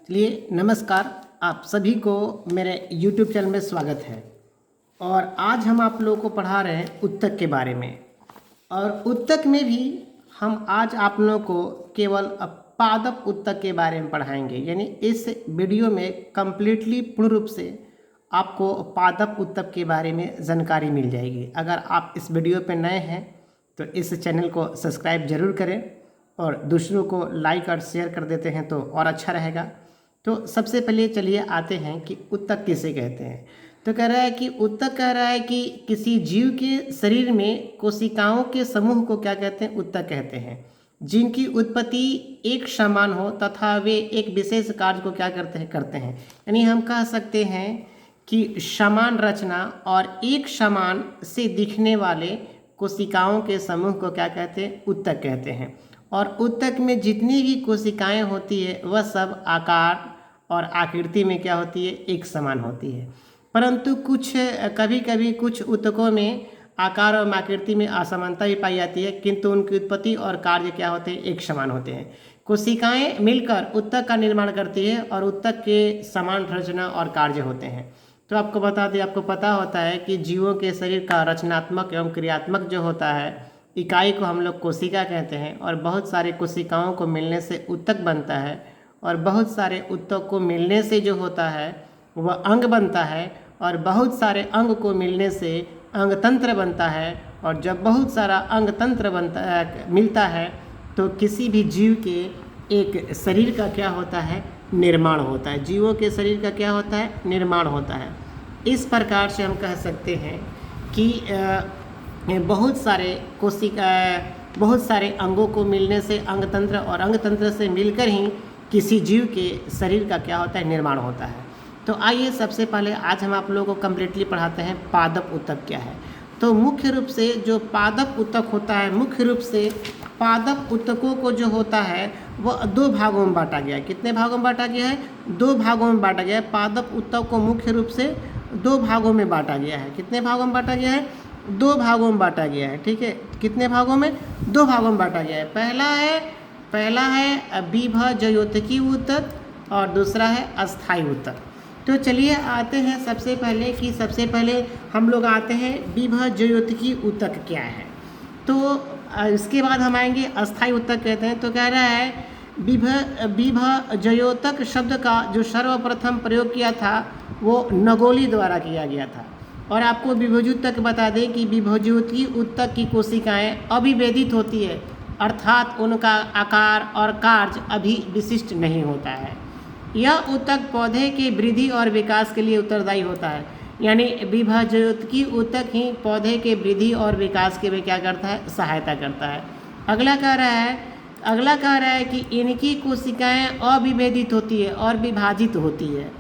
चलिए नमस्कार, आप सभी को मेरे YouTube चैनल में स्वागत है। और आज हम आप लोगों को पढ़ा रहे हैं उत्तक के बारे में। और उत्तक में भी हम आज आप लोगों को केवल पादप उत्तक के बारे में पढ़ाएंगे। यानी इस वीडियो में कम्प्लीटली पूर्ण रूप से आपको पादप उत्तक के बारे में जानकारी मिल जाएगी। अगर आप इस वीडियो पर नए हैं तो इस चैनल को सब्सक्राइब ज़रूर करें और दूसरों को लाइक और शेयर कर देते हैं तो और अच्छा रहेगा। तो सबसे पहले चलिए आते हैं कि उत्तक किसे कहते हैं। तो कह रहा है कि उत्तक कह रहा है कि किसी जीव के शरीर में कोशिकाओं के समूह को क्या कहते हैं, उत्तक कहते हैं, जिनकी उत्पत्ति एक समान हो तथा वे एक विशेष कार्य को क्या करते हैं। यानी हम कह सकते हैं कि समान रचना और एक समान से दिखने वाले कोशिकाओं के समूह को क्या कहते हैं, उत्तक कहते हैं। और उत्तक में जितनी भी कोशिकाएं होती है वह सब आकार और आकृति में क्या होती है, एक समान होती है। परंतु कभी कभी कुछ उत्तकों में आकार और आकृति में असमानता भी पाई जाती है, किंतु उनकी उत्पत्ति और कार्य क्या होते हैं, एक समान होते हैं। कोशिकाएं मिलकर उत्तक का निर्माण करती है और उत्तक के समान रचना और कार्य होते हैं। तो आपको बता दें, आपको पता होता है कि जीवों के शरीर का रचनात्मक एवं क्रियात्मक जो होता है इकाई को हम लोग कोशिका कहते हैं। और बहुत सारे कोशिकाओं को मिलने से उत्तक बनता है और बहुत सारे उत्तक को मिलने से जो होता है वह अंग बनता है और बहुत सारे अंग को मिलने से अंगतंत्र बनता है। और जब बहुत सारा अंगतंत्र मिलता है तो किसी भी जीव के एक शरीर का क्या होता है, निर्माण होता है। जीवों के शरीर का क्या होता है, निर्माण होता है। इस प्रकार से हम कह सकते हैं कि बहुत सारे अंगों को मिलने से अंगतंत्र और अंगतंत्र से मिलकर ही किसी जीव के शरीर का क्या होता है, निर्माण होता है। तो आइए सबसे पहले आज हम आप लोगों को कम्प्लीटली पढ़ाते हैं पादप उत्तक क्या है। तो मुख्य रूप से जो पादप उत्तक होता है, मुख्य रूप से पादप उत्तकों को जो होता है वह दो भागों में बांटा गया है। कितने भागों में बांटा गया है, दो भागों में बांटा गया है। पादप उत्तक को मुख्य रूप से दो भागों में बांटा गया है। कितने भागों में बांटा गया है, दो भागों में बांटा गया है। ठीक है, कितने भागों में, दो भागों में बांटा गया है। पहला है विभजयोतकी उत्तक और दूसरा है अस्थायी उत्तक। तो चलिए आते हैं सबसे पहले हम लोग आते हैं विभजयोतकी उत्तक क्या है। तो इसके बाद हम आएंगे अस्थायी उत्तक कहते हैं। तो कह रहा है विभजयोतक शब्द का जो सर्वप्रथम प्रयोग किया था वो नगोली द्वारा किया गया था। और आपको विभजोत्तक बता दें कि विभजोतकी उत्तक की कोशिकाएं अविभेदित होती है, अर्थात उनका आकार और कार्य अभी विशिष्ट नहीं होता है। यह उत्तक पौधे के वृद्धि और विकास के लिए उत्तरदायी होता है। यानी विभजोतकी उत्तक ही पौधे के वृद्धि और विकास के लिए क्या करता है, सहायता करता है। अगला कह रहा है कि इनकी कोशिकाएं अविभेदित होती है और विभाजित होती है,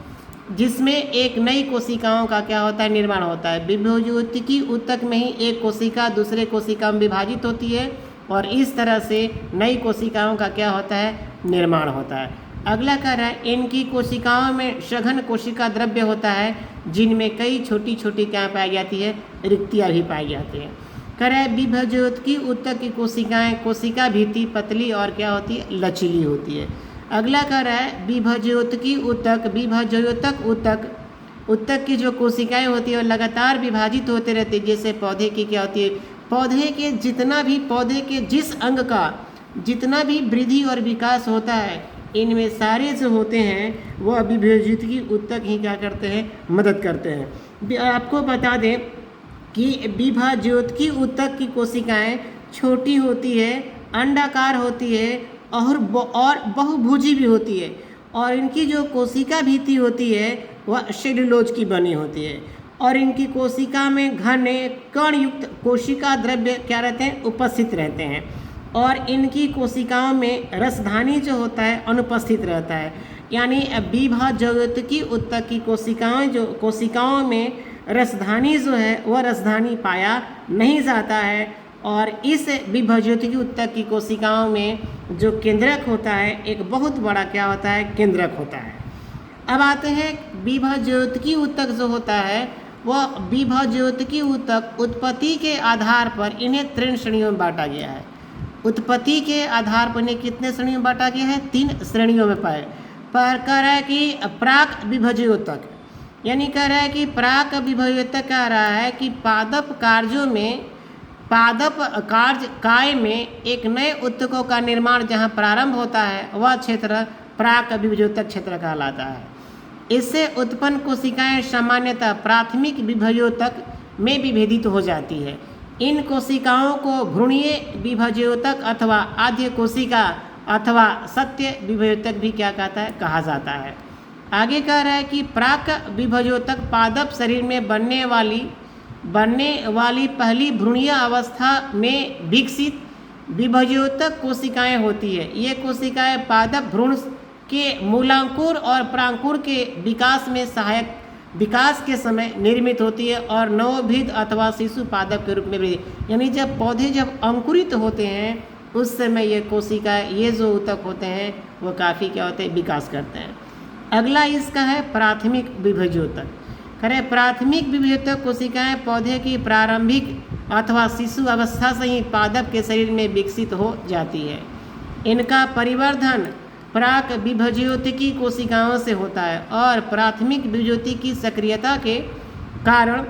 जिसमें एक नई कोशिकाओं का क्या होता है, निर्माण होता है। विभजोतकी उत्तक में ही एक कोशिका दूसरे कोशिका में विभाजित होती है और इस तरह से नई कोशिकाओं का क्या होता है, निर्माण होता है। अगला कह रहा है इनकी कोशिकाओं में सघन कोशिका द्रव्य होता है, जिनमें कई छोटी छोटी क्या पाई जाती है, रिक्तियाँ भी पाई जाती हैं। कह रहा है विभजोतकी उत्तक की कोशिका भित्ति पतली और क्या होती है, लचीली होती है। अगला कह रहा है विभजयोतक उत्तक की जो कोशिकाएं होती है वो लगातार विभाजित होते रहती है। जैसे पौधे की क्या होती है, पौधे के जिस अंग का जितना भी वृद्धि और विकास होता है, इनमें सारे जो होते हैं वह विभजयोतकी उत्तक ही क्या करते हैं, मदद करते हैं। आपको बता दें कि विभजयोतकी उत्तक की कोशिकाएं छोटी होती है, अंडाकार होती है और बहुभुजी भी होती है। और इनकी जो कोशिका भित्ति होती है वह सेल्यूलोज की बनी होती है। और इनकी कोशिका में घन कण युक्त कोशिका द्रव्य क्या रहते हैं, उपस्थित रहते हैं। और इनकी कोशिकाओं में रसधानी जो होता है अनुपस्थित रहता है। यानी विभजयोतकी उत्तक की कोशिकाओं में रसधानी जो है वह रसधानी पाया नहीं जाता है। और इस विभजयोतकी उत्तक की कोशिकाओं में जो केंद्रक होता है, एक बहुत बड़ा क्या होता है, केंद्रक होता है। अब आते हैं विभजयोतकी उत्तक जो होता है वह विभजयोतकी उत्तक उत्पत्ति के आधार पर इन्हें 3 श्रेणियों में बांटा गया है। उत्पत्ति के आधार पर इन्हें कितने श्रेणियों में बांटा गया है, 3 श्रेणियों में पाए। पर कह रहा है कि प्राक विभज्योतक, यानी कह रहा है कि प्राक विभज्योतक कह रहा है कि पादप कार्यों में, पादप कार्य काय में एक नए उत्तकों का निर्माण जहाँ प्रारंभ होता है वह क्षेत्र प्राक विभज्योतक क्षेत्र कहलाता है। इससे उत्पन्न कोशिकाएं सामान्यतः प्राथमिक विभज्योतक में विभेदित हो जाती है। इन कोशिकाओं को भ्रूणीय विभज्योतक अथवा आद्य कोशिका अथवा सत्य विभज्योतक भी क्या कहता है, कहा जाता है। आगे कह रहा है कि प्राक विभज्योतक पादप शरीर में बनने वाली पहली भ्रूणीय अवस्था में विकसित विभज्योतक कोशिकाएं होती है। ये कोशिकाएं पादप भ्रूण के मूलांकुर और प्रांकुर के विकास में सहायक विकास के समय निर्मित होती है और नवोभिद अथवा शिशु पादप के रूप में वृद्धि, यानी जब पौधे जब अंकुरित होते हैं उस समय ये कोशिकाएं, ये जो ऊतक होते हैं वो काफ़ी क्या होते हैं, विकास करते हैं। अगला इसका है प्राथमिक विभज्योतक। करें प्राथमिक विभज्योतक कोशिकाएं पौधे की प्रारंभिक अथवा शिशु अवस्था से ही पादप के शरीर में विकसित हो जाती है। इनका परिवर्धन प्राक विभज्योतिकी कोशिकाओं से होता है और प्राथमिक विभज्योति की सक्रियता के कारण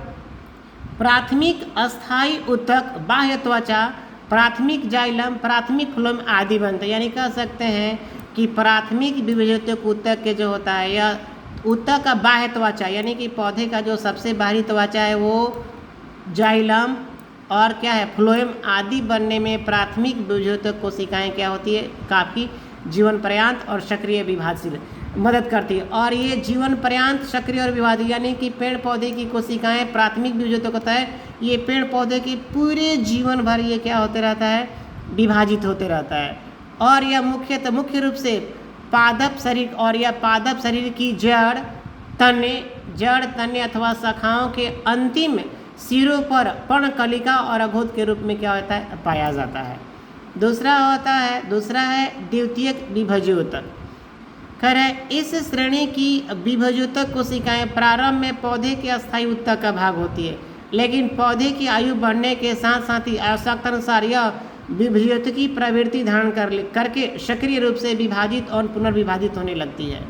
प्राथमिक अस्थायी ऊतक, बाह्य त्वचा, प्राथमिक जाइलम, प्राथमिक फ्लोएम आदि बनते हैं। यानी कह सकते हैं कि प्राथमिक विभज्योतक ऊतक के जो होता है या ऊतक का बाह्य त्वचा, यानी कि पौधे का जो सबसे बाहरी त्वचा है वो जाइलम और क्या है, फ्लोएम आदि बनने में प्राथमिक विभज्योतक कोशिकाएं क्या होती है, काफ़ी जीवन पर्यांत और सक्रिय विभाजनशील मदद करती है। और ये जीवन पर्यांत सक्रिय और विभाजित, यानी कि पेड़ पौधे की कोशिकाएं प्राथमिक विभज्योतक होता है, ये पेड़ पौधे के पूरे जीवन भर ये क्या होते रहता है, विभाजित होते रहता है। और यह मुख्य रूप से पादप शरीर और यह पादप शरीर की जड़ तने अथवा शाखाओं के अंतिम सिरों पर पर्णकलिका और अघोत के रूप में क्या होता है, पाया जाता है। दूसरा है द्वितीयक विभज्योतक। खैर है इस श्रेणी की विभज्योतक कोशिकाएं प्रारंभ में पौधे के अस्थायी ऊतक का भाग होती है, लेकिन पौधे की आयु बढ़ने के साथ साथ ही आवश्यकता अनुसार यह विभज्योतिकी प्रवृत्ति धारण करके सक्रिय रूप से विभाजित और पुनर्विभाजित होने लगती है।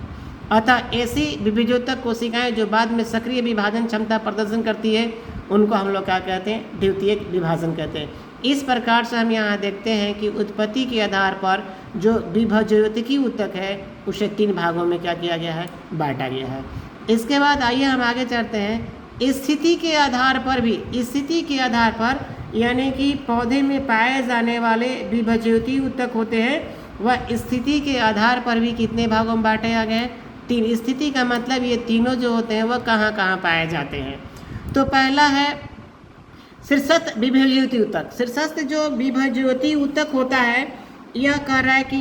अतः ऐसी विभज्योतक कोशिकाएं जो बाद में सक्रिय विभाजन क्षमता प्रदर्शन करती है उनको हम लोग क्या कहते हैं, द्वितीयक विभाजन कहते हैं। इस प्रकार से हम यहाँ देखते हैं कि उत्पत्ति के आधार पर जो विभज्योतिकी ऊतक है उसे 3 भागों में क्या किया गया है, बांटा गया है। इसके बाद आइए हम आगे चलते हैं। स्थिति के आधार पर यानी कि पौधे में पाए जाने वाले विभज्योति ऊतक होते हैं वह स्थिति के आधार पर भी कितने भागों में बांटे गए हैं, 3। स्थिति का मतलब ये तीनों जो होते हैं वह कहाँ कहाँ पाए जाते हैं। तो पहला है शीर्षस्थ विभज्योति ऊतक। शीर्षस्थ जो विभज्योति ऊतक होता है यह कह रहा है कि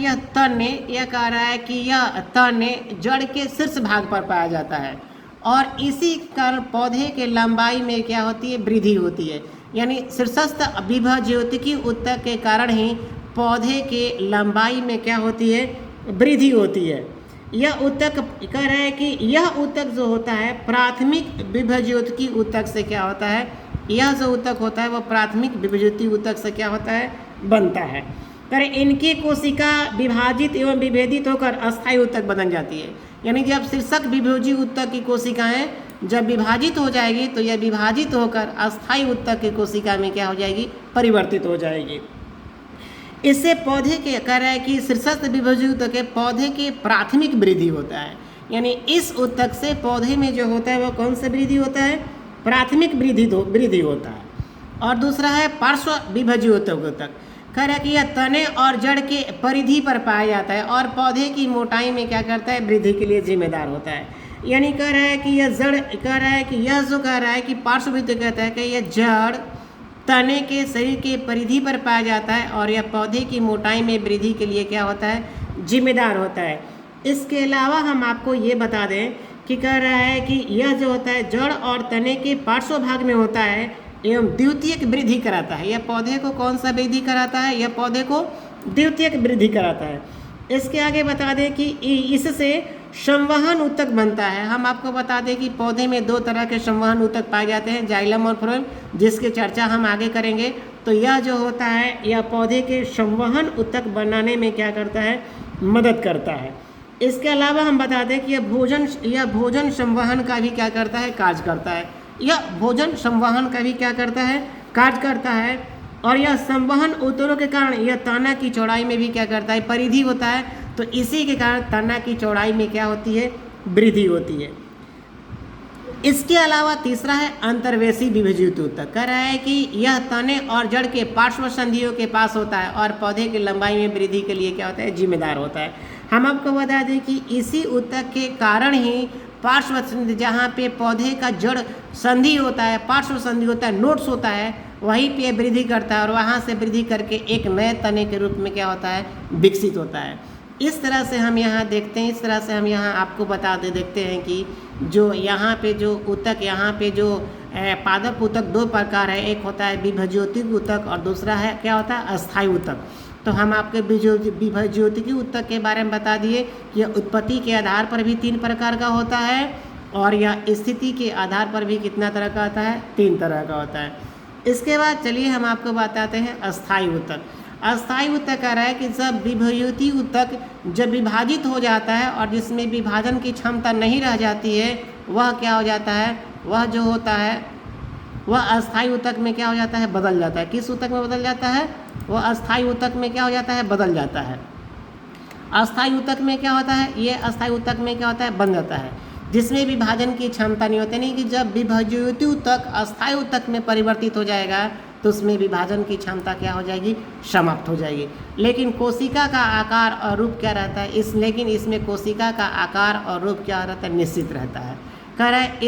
यह तने जड़ के शीर्ष भाग पर पाया जाता है और इसी कारण पौधे के लंबाई में क्या होती है, वृद्धि होती है। यानी शीर्षस्थ विभज्योतिकी ऊतक के कारण ही पौधे के लंबाई में क्या होती है, वृद्धि होती है। यह ऊतक कह रहा है कि यह ऊतक जो होता है प्राथमिक विभज्योतिकी ऊतक से क्या होता है, यह जो ऊतक होता है वह प्राथमिक विभज्योति ऊतक से क्या होता है, बनता है। करें इनकी कोशिका विभाजित एवं विभेदित होकर अस्थायी ऊतक बन जाती है। यानी जब शीर्षक विभज्योति ऊतक की कोशिकाएं जब विभाजित हो जाएगी तो यह विभाजित होकर अस्थायी ऊतक की कोशिका में क्या हो जाएगी, परिवर्तित हो जाएगी। इससे पौधे के कह रहा है कि शीर्षस्थ विभज्योति ऊतक के पौधे के प्राथमिक वृद्धि होता है। यानी इस ऊतक से पौधे में जो होता है वह कौन सा वृद्धि होता है, प्राथमिक वृद्धि होता है। और दूसरा है पार्श्व विभज्योति ऊतक। कह रहा है कि यह तने और जड़ के परिधि पर पाया जाता है और पौधे की मोटाई में क्या करता है, वृद्धि के लिए जिम्मेदार होता है। यानी कह रहा है कि यह पार्श्व विभज्योति कहता है कि यह जड़ तने के शरीर के परिधि पर पाया जाता है और यह पौधे की मोटाई में वृद्धि के लिए क्या होता है, जिम्मेदार होता है। इसके अलावा हम आपको ये बता दें कि कह रहा है कि यह जो होता है जड़ और तने के पार्श्व भाग में होता है एवं द्वितीयक वृद्धि कराता है। यह पौधे को कौन सा वृद्धि कराता है, यह पौधे को द्वितीयक वृद्धि कराता है। इसके आगे बता दें कि इससे संवहन ऊतक बनता है। हम आपको बता दें कि पौधे में 2 तरह के संवहन ऊतक पाए जाते हैं, जाइलम और फ्लोएम, जिसकी चर्चा हम आगे करेंगे। तो यह जो होता है यह पौधे के संवहन ऊतक बनाने में क्या करता है, मदद करता है। इसके अलावा हम बता दें कि यह भोजन संवहन का भी क्या करता है, कार्य करता है। यह भोजन संवहन का भी क्या करता है, कार्य करता है। और यह संवहन उतरों के कारण यह तना की चौड़ाई में भी क्या करता है, परिधि होता है। तो इसी के कारण तना की चौड़ाई में क्या होती है, वृद्धि होती है। इसके अलावा तीसरा है अंतर्वेशी विभजित ऊतक। कह रहा है कि यह तने और जड़ के पार्श्व संधियों के पास होता है और पौधे की लंबाई में वृद्धि के लिए क्या होता है, जिम्मेदार होता है। हम आपको बता दें कि इसी ऊतक के कारण ही पार्श्व संधि, जहाँ पे पौधे का जड़ संधि होता है, पार्श्व संधि होता है, नोट्स होता है, वहीं पे वृद्धि करता है और वहाँ से वृद्धि करके एक नए तने के रूप में क्या होता है, विकसित होता है। इस तरह से हम यहाँ देखते हैं, इस तरह से हम यहाँ आपको देखते हैं कि जो यहाँ पे जो ऊतक, यहाँ पे जो पादप ऊतक दो प्रकार है, एक होता है विभज्योतिक ऊतक और दूसरा है क्या होता है, अस्थायी ऊतक। तो हम आपके विभज्योतिकी ऊतक के बारे में बता दिए, यह उत्पत्ति के आधार पर भी 3 प्रकार का होता है और यह स्थिति के आधार पर भी कितना तरह का होता है, 3 तरह का होता है। इसके बाद चलिए हम आपको बताते हैं अस्थायी ऊतक। अस्थायी ऊतक कह रहा है कि जब विभज्योति ऊतक जब विभाजित हो जाता है और जिसमें विभाजन की क्षमता नहीं रह जाती है, वह क्या हो जाता है, वह जो होता है वह अस्थायी ऊतक में क्या हो जाता है, बदल जाता है। किस ऊतक में बदल जाता है, वह अस्थायी ऊतक में क्या हो जाता है, बदल जाता है। अस्थायी ऊतक में क्या होता है, ये अस्थायी ऊतक में क्या होता है, बन जाता है, जिसमें विभाजन की क्षमता नहीं होती। नहीं कि जब विभज्योति ऊतक अस्थायी ऊतक में परिवर्तित हो जाएगा तो उसमें विभाजन की क्षमता क्या हो जाएगी, समाप्त हो जाएगी। लेकिन कोशिका का आकार और रूप क्या रहता है, लेकिन इसमें कोशिका का आकार और रूप क्या रहता है, निश्चित रहता है। कह रहा है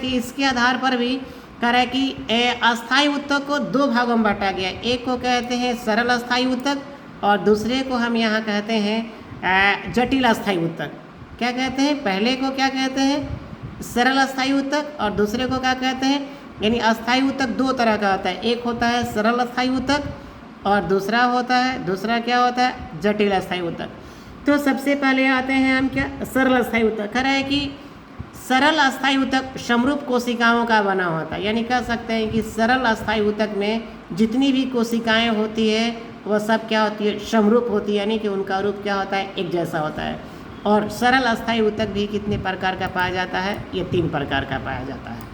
इसके आधार पर भी कह रहा है कि अस्थायी ऊतक को 2 भागों में बांटा गया। एक को कहते हैं सरल अस्थायी ऊतक और दूसरे को हम यहाँ कहते हैं जटिल अस्थायी ऊतक। क्या कहते हैं, पहले को क्या कहते हैं, सरल अस्थायी ऊतक और दूसरे को क्या कहते हैं, यानी अस्थायी ऊतक 2 तरह का होता है। एक होता है सरल अस्थायी ऊतक और दूसरा क्या होता है, जटिल अस्थायी ऊतक। तो सबसे पहले आते हैं हम क्या, सरल अस्थायी ऊतक। कह रहा है कि सरल अस्थायी ऊतक समरूप कोशिकाओं का बना होता है। यानी कह सकते हैं कि सरल अस्थायी ऊतक में जितनी भी कोशिकाएं होती है वह सब क्या होती है, समरूप होती है, यानी कि उनका रूप क्या होता है, एक जैसा होता है। और सरल अस्थायी ऊतक भी कितने प्रकार का पाया जाता है, ये 3 प्रकार का पाया जाता है।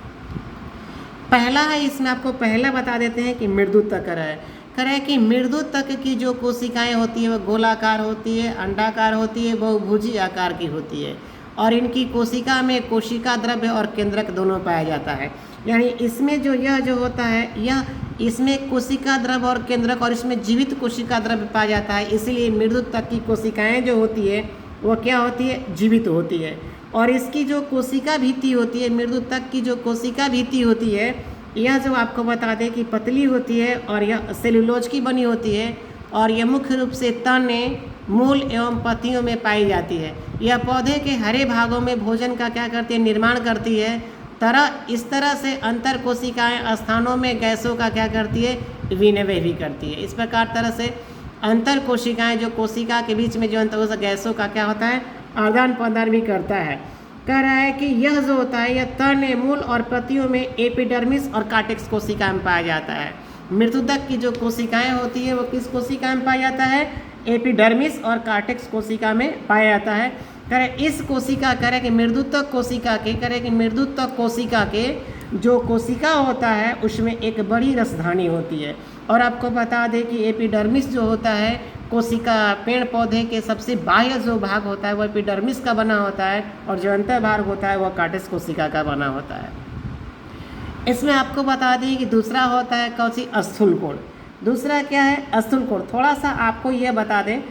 पहला है, इसमें आपको पहला बता देते हैं कि मृदुतक है। कह रहा है कि मृदुतक की जो कोशिकाएं होती है वह गोलाकार होती है, अंडाकार होती है, बहुभुजी आकार की होती है और इनकी कोशिका में कोशिका द्रव्य और केंद्रक दोनों पाया जाता है। यानी इसमें यह जो होता है, यह इसमें कोशिका द्रव्य और केंद्रक और इसमें जीवित कोशिका द्रव्य पाया जाता है। इसीलिए मृदुतक की कोशिकाएं जो होती है वो क्या होती है, जीवित होती है। और इसकी जो कोशिका भित्ति होती है, मृदुतक की जो कोशिका भित्ति होती है, यह जो आपको बता दें कि पतली होती है और यह सेलुलोज की बनी होती है और यह मुख्य रूप से तने, मूल एवं पत्तियों में पाई जाती है। यह पौधे के हरे भागों में भोजन का क्या करती है, निर्माण करती है। इस तरह से अंतर कोशिकाएँ स्थानों में गैसों का क्या करती है, विनिमय भी करती है। इस प्रकार तरह से अंतर कोशिकाएँ जो कोशिका के बीच में जो अंतर गैसों का क्या होता है, आदान प्रदान भी करता है। कह रहा है कि यह जो होता है, यह तने, मूल और पत्तियों में एपिडर्मिस और कार्टेक्स कोशिका में पाया जाता है। मृदुतक की जो कोशिकाएं होती है वो किस कोशिका में पाया जाता है, एपिडर्मिस और कार्टेक्स कोशिका में पाया जाता है। कह इस कोशिका कह रहे कि मृदुतक कोशिका के जो कोशिका होता है उसमें एक बड़ी रसधानी होती है। और आपको बता दें कि एपिडर्मिस जो होता है कोशिका, पेड़ पौधे के सबसे बाह्य जो भाग होता है वो एपिडर्मिस का बना होता है और जो अंतर भाग होता है वह कार्टेक्स कोशिका का बना होता है। इसमें आपको बता दें कि दूसरा होता है कौन सी, स्थूल कोण। दूसरा क्या है, स्थूल कोण। थोड़ा सा आपको यह बता दें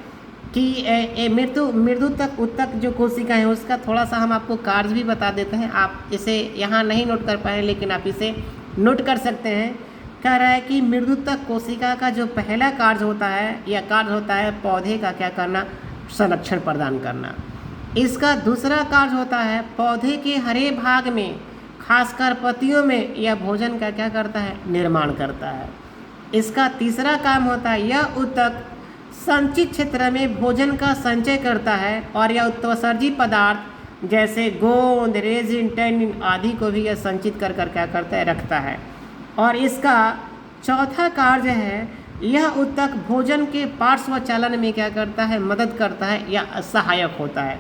कि मृदुतक ऊतक जो कोशिका है उसका थोड़ा सा हम आपको कार्य भी बता देते हैं। आप इसे यहाँ नहीं नोट कर पाए लेकिन आप इसे नोट कर सकते हैं। कह रहा है कि मृदुतक कोशिका का जो पहला कार्य होता है, यह कार्य होता है पौधे का क्या करना, संरक्षण प्रदान करना। इसका दूसरा कार्य होता है पौधे के हरे भाग में, खासकर पत्तियों में यह भोजन का क्या करता है, निर्माण करता है। इसका तीसरा काम होता है यह ऊतक संचित क्षेत्र में भोजन का संचय करता है और यह उत्सर्जी पदार्थ जैसे गोंद, रेजिन, टैनिन आदि को भी यह संचित कर क्या करता है, रखता है। और इसका चौथा कार्य है यह ऊतक भोजन के पार्श्व चालन में क्या करता है, मदद करता है या सहायक होता है।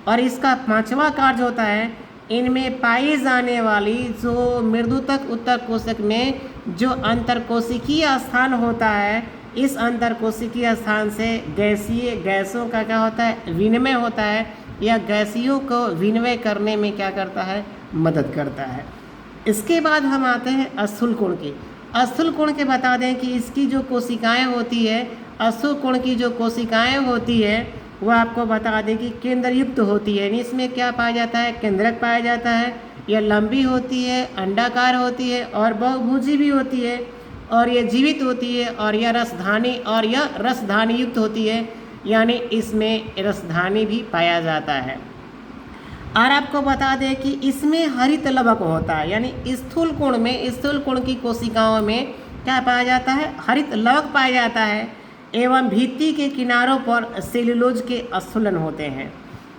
और इसका पांचवा कार्य होता है, इनमें पाई जाने वाली जो मृदुतक उत्तक कोशिक में जो अंतरकोशिकीय स्थान होता है, इस अंतरकोशिकीय स्थान से गैसीय गैसों का क्या होता है, विनिमय होता है या गैसियों को विनिमय करने में क्या करता है, मदद करता है। इसके बाद हम आते हैं स्थूल कोण की। स्थूल कोण के बता दें कि इसकी जो कोशिकाएं होती है, स्थूल कोण की जो कोशिकाएं होती है वो आपको बता दें कि केंद्रयुक्त होती है, यानी इसमें क्या पाया जाता है, केंद्रक पाया जाता है। यह लंबी होती है, अंडाकार होती है और बहुभुजी भी होती है, और ये जीवित होती है, और यह रसधानी युक्त होती है, यानी इसमें रसधानी भी पाया जाता है। और आपको बता दें कि इसमें हरित लवक होता है, यानी स्थूल कोण की कोशिकाओं में क्या पाया जाता है, हरित लवक पाया जाता है, एवं भित्ति के किनारों पर सेल्यूलोज के स्थूलन होते हैं।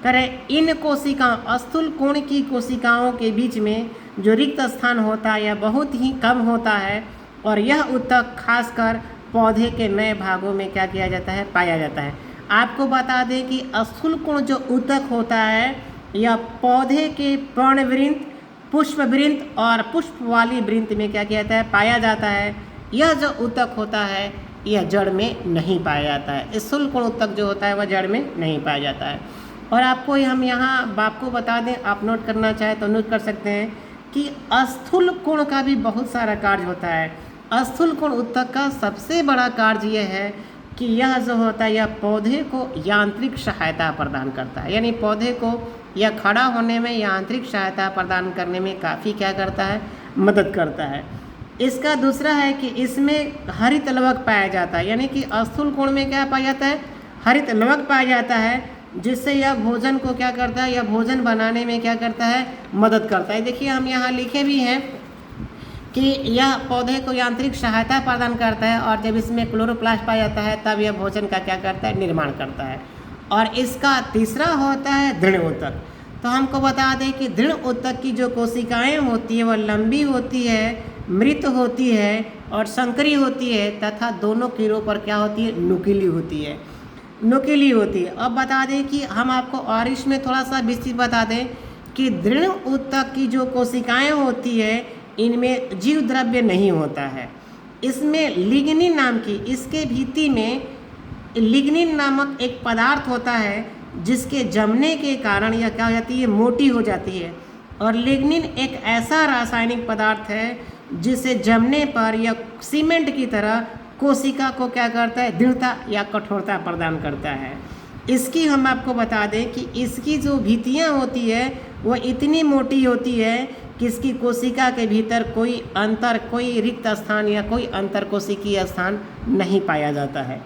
करें इन कोशिकाओं, स्थूल कोण की कोशिकाओं के बीच में जो रिक्त स्थान होता है यह बहुत ही कम होता है, और यह ऊतक खासकर पौधे के नए भागों में क्या किया जाता है, पाया जाता है। आपको बता दें कि स्थूल कोण जो ऊतक होता है यह पौधे के पर्णवृंत, पुष्पवृंत और पुष्प वाली वृंत में क्या किया जाता है, पाया जाता है। यह जो ऊतक होता है यह जड़ में नहीं पाया जाता है। स्थूल कोण ऊतक जो होता है वह जड़ में नहीं पाया जाता है। और हम यहाँ आपको बता दें, आप नोट करना चाहें तो नोट कर सकते हैं कि स्थूल कोण का भी बहुत सारा कार्य होता है। स्थूल कोण ऊतक का सबसे बड़ा कार्य यह है कि यह जो होता है यह पौधे को यांत्रिक सहायता प्रदान करता है, यानी पौधे को यह खड़ा होने में यांत्रिक सहायता प्रदान करने में काफ़ी क्या करता है, मदद करता है। इसका दूसरा है कि इसमें हरित लवक पाया जाता है, यानी कि स्थूल कोण में क्या पाया जाता है, हरित लवक पाया जाता है, जिससे यह भोजन को क्या करता है, यह भोजन बनाने में क्या करता है, मदद करता है। देखिए हम यहाँ लिखे भी हैं कि यह पौधे को यांत्रिक सहायता प्रदान करता है, और जब इसमें क्लोरोप्लास्ट पाया जाता है तब यह भोजन का क्या करता है, निर्माण करता है। और इसका तीसरा होता है दृढ़ ऊतक। तो हमको बता दें कि दृढ़ ऊतक की जो कोशिकाएं होती है वह लंबी होती है, मृत होती है और संकरी होती है, तथा दोनों किरों पर क्या होती है, नुकीली होती है। अब बता दें कि हम आपको और इसमें थोड़ा सा विस्तृत बता दें कि दृढ़ ऊतक की जो कोशिकाएं होती है इनमें जीव द्रव्य नहीं होता है। इसमें लिग्निन नाम की, इसके भित्ति में लिग्निन नामक एक पदार्थ होता है, जिसके जमने के कारण यह क्या हो जाती है, मोटी हो जाती है। और लिग्निन एक ऐसा रासायनिक पदार्थ है जिसे जमने पर यह सीमेंट की तरह कोशिका को क्या करता है, दृढ़ता या कठोरता प्रदान करता है। इसकी हम आपको बता दें कि इसकी जो भित्तियाँ होती है वह इतनी मोटी होती है कि इसकी कोशिका के भीतर कोई रिक्त स्थान या कोई अंतर कोशिकीय स्थान नहीं पाया जाता है।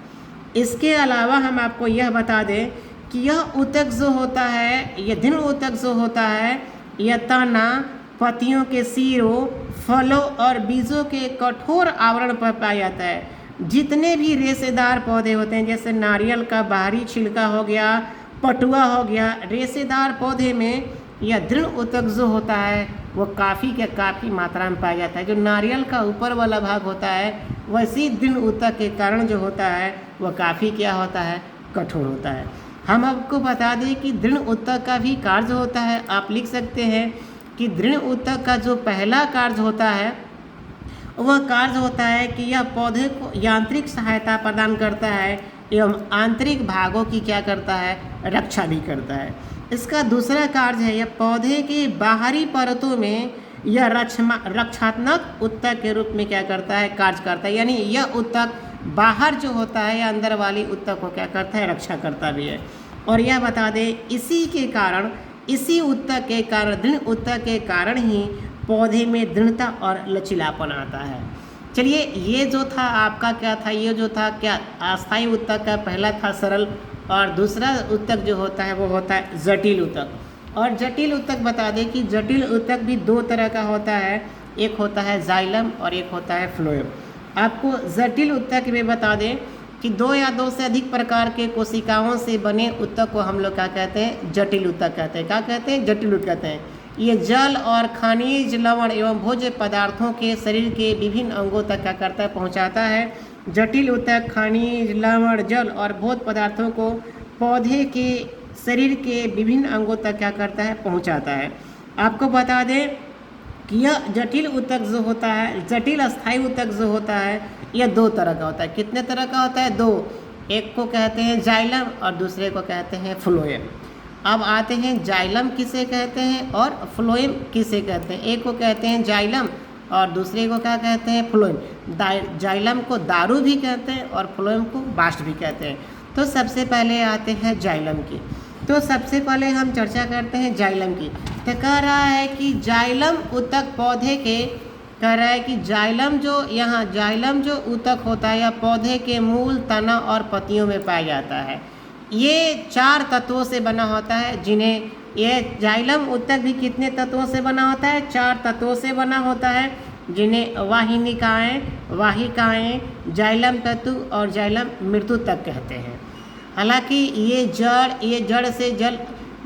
इसके अलावा हम आपको यह बता दें कि यह ऊतक जो होता है, यह दृढ़ ऊतक जो होता है, यह तना, पत्तियों के सिरों, फलों और बीजों के कठोर आवरण पर पाया जाता है। जितने भी रेशेदार पौधे होते हैं, जैसे नारियल का बाहरी छिलका हो गया, पटुआ हो गया, रेशेदार पौधे में यह दृढ़ ऊतक जो होता है वो काफ़ी मात्रा में पाया जाता है। जो नारियल का ऊपर वाला भाग होता है वैसी दृढ़ ऊतक के कारण जो होता है वह काफ़ी क्या होता है, कठोर होता है। हम आपको बता दें कि दृढ़ ऊतक का भी कार्य होता है। आप लिख सकते हैं कि दृढ़ ऊतक का जो पहला कार्य होता है वह कार्य होता है कि यह पौधे को यांत्रिक सहायता प्रदान करता है एवं आंतरिक भागों की क्या करता है, रक्षा भी करता है। इसका दूसरा कार्य है यह पौधे के बाहरी परतों में यह रक्षात्मक ऊतक के रूप में क्या करता है, कार्य करता है। यानी यह ऊतक बाहर जो होता है या अंदर वाली ऊतक को क्या करता है, रक्षा करता भी है। और यह बता दें इसी ऊतक के कारण, दृढ़ ऊतक के कारण ही पौधे में दृढ़ता और लचीलापन आता है। चलिए ये जो था आपका क्या था, ये जो था क्या अस्थायी ऊतक का पहला था सरल, और दूसरा ऊतक जो होता है वो होता है जटिल ऊतक। और जटिल ऊतक बता दें कि जटिल ऊतक भी दो तरह का होता है, एक होता है जाइलम और एक होता है फ्लोएम। आपको जटिल ऊतक में बता दें कि दो या दो से अधिक प्रकार के कोशिकाओं से बने ऊतक को हम लोग क्या कहते हैं, जटिल ऊतक कहते हैं। क्या कहते हैं, जटिल ऊतक कहते हैं। ये जल और खनिज, लवण एवं भोज्य पदार्थों के शरीर के विभिन्न अंगों तक क्या करता है, पहुंचाता है। जटिल ऊतक, खनिज, लवण, जल और भोज्य पदार्थों को पौधे के शरीर के विभिन्न अंगों तक क्या करता है, पहुंचाता है। आपको बता दें कि यह जटिल ऊतक जो होता है, जटिल अस्थायी ऊतक जो होता है, यह दो तरह का होता है। कितने तरह का होता है? दो। एक को कहते हैं जाइलम और दूसरे को कहते हैं फ्लोएम। अब आते हैं जाइलम किसे कहते हैं और फ्लोएम किसे कहते हैं। एक को कहते हैं जाइलम और दूसरे को क्या कहते हैं, फ्लोएम। जाइलम को दारू भी कहते हैं और फ्लोएम को बास्ट भी कहते हैं। तो सबसे पहले आते हैं जाइलम की। तो सबसे पहले हम चर्चा करते हैं जाइलम की। तो कह रहा है कि जाइलम ऊतक पौधे के, कह रहा है कि जाइलम जो ऊतक होता है या पौधे के मूल, तना और पत्तियों में पाया जाता है। ये 4 तत्वों से बना होता है, जिन्हें ये जाइलम ऊतक भी कितने तत्वों से बना होता है? 4 तत्वों से बना होता है, जिन्हें वाहिकाएं, जाइलम तंतु और जाइलम मृदुतक कहते हैं। हालांकि ये जड़ से जल,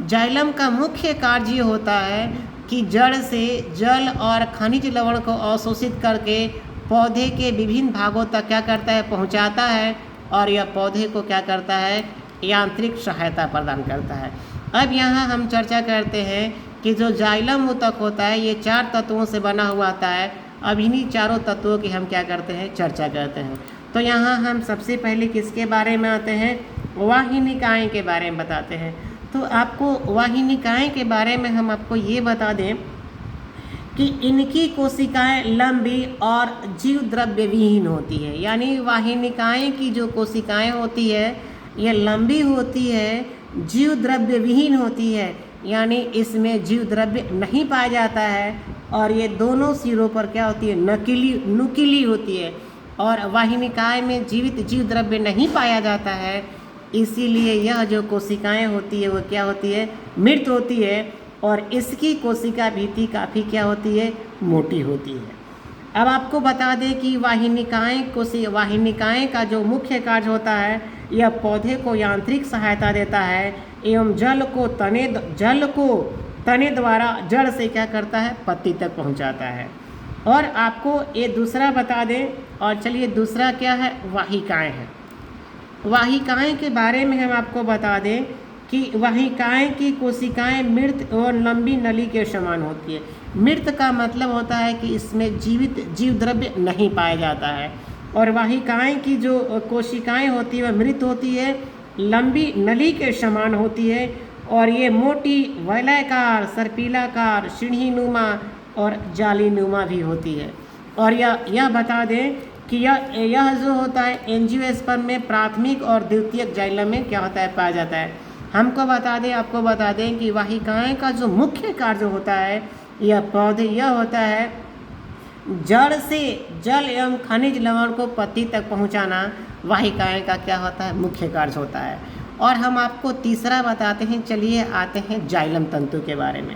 जाइलम का मुख्य कार्य होता है कि जड़ से जल और खनिज लवण को अवशोषित करके पौधे के विभिन्न भागों तक क्या करता है, पहुंचाता है, और यह पौधे को क्या करता है, यांत्रिक सहायता प्रदान करता है। अब यहाँ हम चर्चा करते हैं कि जो जाइलम ऊतक होता है ये 4 तत्वों से बना हुआ आता है। अब इन्हीं चारों तत्वों की हम क्या करते हैं, चर्चा करते हैं। तो यहाँ हम सबसे पहले किसके बारे में आते हैं, वाहिनिकाएं के बारे में बताते हैं। तो आपको वाहिनिकाएं के बारे में हम आपको ये बता दें कि इनकी कोशिकाएं लंबी और जीव द्रव्य विहीन होती है। यानी वाहिनिकाएं की जो कोशिकाएं होती है ये लंबी होती है, जीव द्रव्य विहीन होती है, यानी इसमें जीव द्रव्य नहीं पाया जाता है, और ये दोनों सिरों पर क्या होती है, नुकीली होती है। और वाहिनिकाएं में जीवित जीव द्रव्य नहीं पाया जाता है, इसीलिए यह जो कोशिकाएं होती है वो क्या होती है, मृत होती है, और इसकी कोशिका भित्ति काफ़ी क्या होती है, मोटी होती है। अब आपको बता दें कि वाहिनिकाएं का जो मुख्य कार्य होता है, यह पौधे को यांत्रिक सहायता देता है एवं जल को तने द्वारा जड़ से क्या करता है, पत्ती तक पहुंचाता है। और आपको ये दूसरा बता दें, और चलिए दूसरा क्या है, वाहिकाएं हैं। वाहिकाएं के बारे में हम आपको बता दें कि वाहिकाएं की कोशिकाएं मृत और लंबी नली के समान होती है। मृत का मतलब होता है कि इसमें जीव द्रव्य नहीं पाया जाता है, और वाहिकाएं की जो कोशिकाएं होती है वह मृत होती है, लंबी नली के समान होती है, और ये मोटी, वलयाकार, सर्पिलाकार, सीढ़ीनुमा और जालीनुमा भी होती है। और यह बता दें कि यह जो होता है एंजियोस्पर्म में प्राथमिक और द्वितीयक जाइलम में क्या होता है, पाया जाता है। आपको बता दें कि वाहिकाएं का जो मुख्य कार्य होता है यह होता है जड़ से जल एवं खनिज लवण को पत्ती तक पहुंचाना, वाहिकाएं का क्या होता है, मुख्य कार्य होता है। और हम आपको तीसरा बताते हैं, चलिए आते हैं जाइलम तंतु के बारे में।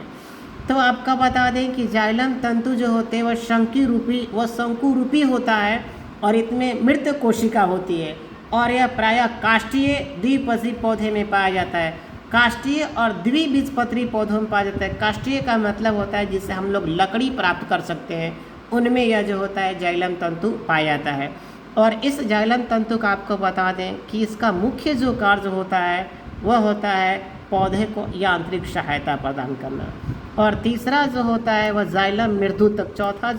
तो आपका बता दें कि जाइलम तंतु जो होते हैं वह शंकु रूपी होता है, और इसमें मृत कोशिका होती है, और यह प्रायः काष्ठीय द्विबीजपत्री पौधे में पाया जाता है। काष्ठीय और द्विबीजपत्री पौधों में पाया जाता है। काष्ठीय का मतलब होता है जिससे हम लोग लकड़ी प्राप्त कर सकते हैं, उनमें यह जो होता है जाइलम तंतु पाया जाता है। और इस जाइलम तंतु का आपको बता दें कि इसका मुख्य जो कार्य होता है वह होता है पौधे को यांत्रिक सहायता प्रदान करना। और तीसरा जो होता है वह जाइलम मृदुतक, चौथा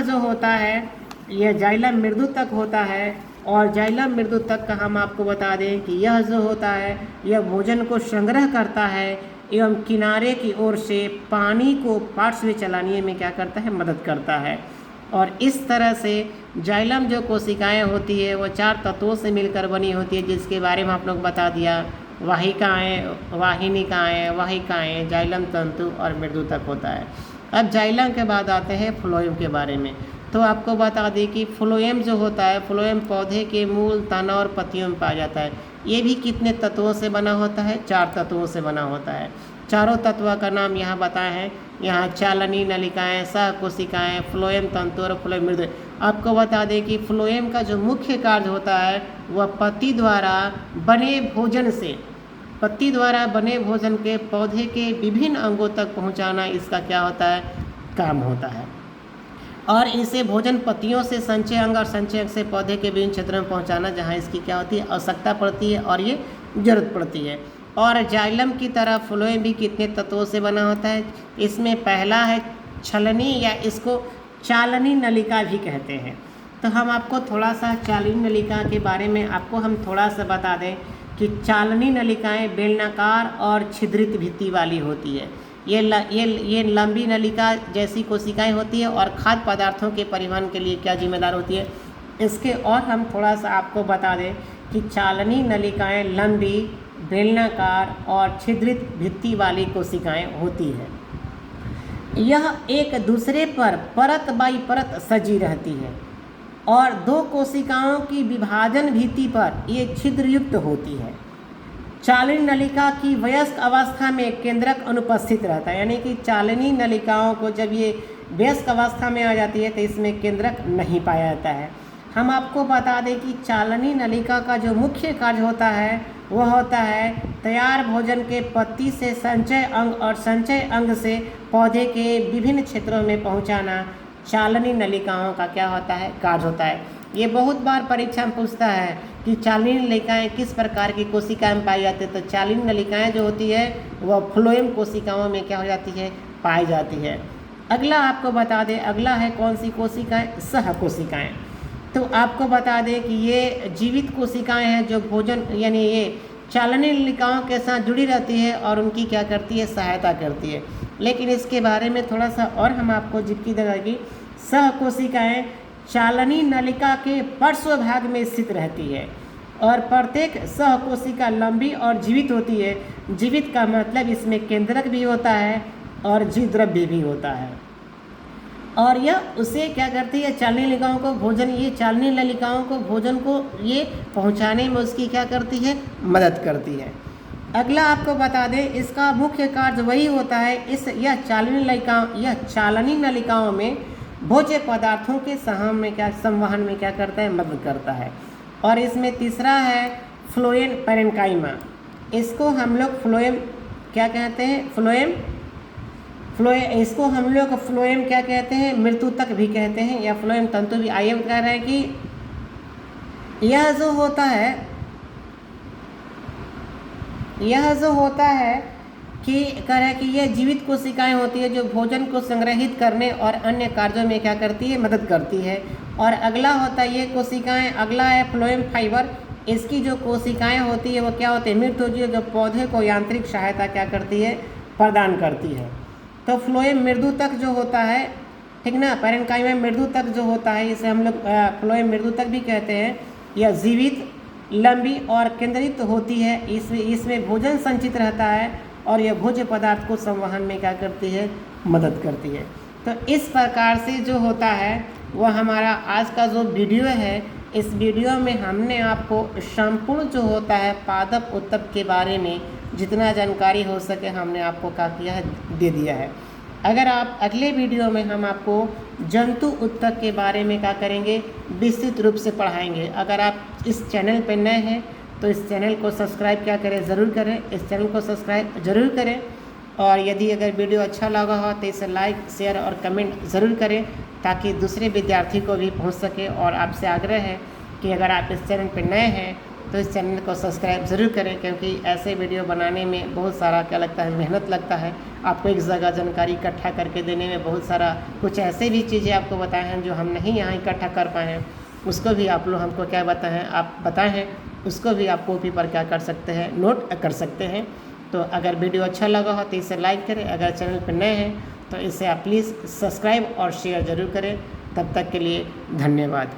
जो होता है यह जाइलम मृदुतक होता है। और जाइलम मृदुतक का हम आपको बता दें कि यह जो होता है यह भोजन को संग्रह करता है एवं किनारे की ओर से पानी को पार्श्व में चलाने में क्या करता है, मदद करता है। और इस तरह से जाइलम जो कोशिकाएं होती है वो 4 तत्वों से मिलकर बनी होती है, जिसके बारे में आप लोग बता दिया, वाहिकाएं, जाइलम तंतु और मृदुतक होता है। अब जाइलम के बाद आते हैं फ्लोएम के बारे में। तो आपको बता दें कि फ्लोएम जो होता है, फ्लोएम पौधे के मूल, तना और पत्तियों में पाया जाता है। ये भी कितने तत्वों से बना होता है, 4 तत्वों से बना होता है। चारों तत्वों का नाम यहाँ बताए हैं, यहाँ चालनी नलिकाएं, सह कोशिकाएं, फ्लोएम तंतु और फ्लोएम मृदु। आपको बता दें कि फ्लोएम का जो मुख्य कार्य होता है वह पत्ती द्वारा बने भोजन के पौधे के विभिन्न अंगों तक पहुँचाना, इसका क्या होता है, काम होता है। और इसे भोजन पत्तियों से संचय अंग और संचय अंग से पौधे के विभिन्न क्षेत्रों में पहुंचाना, जहां इसकी क्या होती है, आवश्यकता पड़ती है और ये जरूरत पड़ती है। और जाइलम की तरह फ्लोएम भी कितने तत्वों से बना होता है? इसमें पहला है छलनी, या इसको चालनी नलिका भी कहते हैं। तो हम आपको थोड़ा सा चालनी नलिका के बारे में आपको हम थोड़ा सा बता दें कि चालनी नलिकाएं बेलनाकार और छिद्रित भित्ति वाली होती है। ये लंबी नलिका जैसी कोशिकाएं होती है और खाद्य पदार्थों के परिवहन के लिए क्या जिम्मेदार होती है। इसके और हम थोड़ा सा आपको बता दें कि चालनी नलिकाएं लंबी, बेलनाकार और छिद्रित भित्ति वाली कोशिकाएं होती है। यह एक दूसरे पर परत बाई परत सजी रहती है और दो कोशिकाओं की विभाजन भित्ति पर ये छिद्रयुक्त होती है। चालनी नलिका की वयस्क अवस्था में केंद्रक अनुपस्थित रहता है, यानी कि चालनी नलिकाओं को जब ये वयस्क अवस्था में आ जाती है तो इसमें केंद्रक नहीं पाया जाता है। हम आपको बता दें कि चालनी नलिका का जो मुख्य कार्य होता है वह होता है तैयार भोजन के पत्ती से संचय अंग और संचय अंग से पौधे के विभिन्न क्षेत्रों में पहुंचाना चालनी नलिकाओं का क्या होता है, कार्य होता है। ये बहुत बार परीक्षा में पूछता है कि चालनी नलिकाएं किस प्रकार की कोशिकाएं में पाई जाती है। तो चालनी नलिकाएं जो होती है वह फ्लोएम कोशिकाओं में क्या हो जाती है, पाई जाती है। अगला आपको बता दें, अगला है कौन सी कोशिकाएं, सह कोशिकाएं। तो आपको बता दें कि ये जीवित कोशिकाएं हैं जो भोजन यानी ये चालनी नलिकाओं के साथ जुड़ी रहती है और उनकी क्या करती है, सहायता करती है। लेकिन इसके बारे में थोड़ा सा और हम आपको जिक्र देंगे। सह कोशिकाएं चालनी नलिका के पार्श्व भाग में स्थित रहती है और प्रत्येक सह कोशिका लंबी और जीवित होती है। जीवित का मतलब इसमें केंद्रक भी होता है और जीव द्रव्य भी होता है। और यह उसे क्या करती है, चालनी नलिकाओं को भोजन, ये चालनी नलिकाओं को भोजन को ये पहुंचाने में उसकी क्या करती है, मदद करती है। अगला आपको बता दें, इसका मुख्य कार्य वही होता है, यह चालनी नलिकाओं में भोज्य पदार्थों के संवहन में क्या करता है, मदद करता है। और इसमें तीसरा है फ्लोएम पैरेन्काइमा। इसको हम लोग फ्लोएम क्या कहते हैं, इसको हम लोग फ्लोएम क्या कहते हैं, मृत्यु तक भी कहते हैं या फ्लोएम तंतु भी। आइए कह रहे हैं कि यह जो होता है कि कह रहे हैं कि यह जीवित कोशिकाएं होती है जो भोजन को संग्रहित करने और अन्य कार्यों में क्या करती है, मदद करती है। और अगला होता है ये कोशिकाएं, अगला है फ्लोएम फाइबर। इसकी जो कोशिकाएं होती है वो क्या होती है, मृत होती है, जो पौधे को यांत्रिक सहायता क्या करती है, प्रदान करती है। तो फ्लोएम मृदु तक जो होता है, ठीक ना, पैरेन्काइमा मृदु तक जो होता है इसे हम लोग फ्लोएम मृदु तक भी कहते हैं। यह जीवित, लंबी और केंद्रित होती है। इसमें भोजन संचित रहता है और यह भोज्य पदार्थ को संवहन में क्या करती है, मदद करती है। तो इस प्रकार से जो होता है वह हमारा आज का जो वीडियो है, इस वीडियो में हमने आपको संपूर्ण जो होता है पादप उत्तक के बारे में जितना जानकारी हो सके हमने आपको क्या किया है, दे दिया है। अगर आप अगले वीडियो में हम आपको जंतु उत्तक के बारे में क्या करेंगे, विस्तृत रूप से पढ़ाएंगे। अगर आप इस चैनल पर नए हैं तो इस चैनल को सब्सक्राइब क्या करें, ज़रूर करें, इस चैनल को सब्सक्राइब ज़रूर करें। और यदि अगर वीडियो अच्छा लगा हो तो इसे लाइक, शेयर और कमेंट ज़रूर करें ताकि दूसरे विद्यार्थी को भी पहुंच सके। और आपसे आग्रह है कि अगर आप इस चैनल पर नए हैं तो इस चैनल को सब्सक्राइब ज़रूर करें, क्योंकि ऐसे वीडियो बनाने में बहुत सारा क्या लगता है, मेहनत लगता है। आपको एक जगह जानकारी इकट्ठा करके देने में बहुत सारा कुछ ऐसे भी चीज़ें आपको बताए हैं जो हम नहीं यहाँ इकट्ठा कर पाए हैं, उसको भी आप लोग हमको क्या बताएं हैं, आप बताएं हैं, उसको भी आप कॉपी पर क्या कर सकते हैं, नोट कर सकते हैं। तो अगर वीडियो अच्छा लगा हो तो इसे लाइक करें, अगर चैनल पर नए हैं तो इसे आप प्लीज़ सब्सक्राइब और शेयर ज़रूर करें। तब तक के लिए धन्यवाद।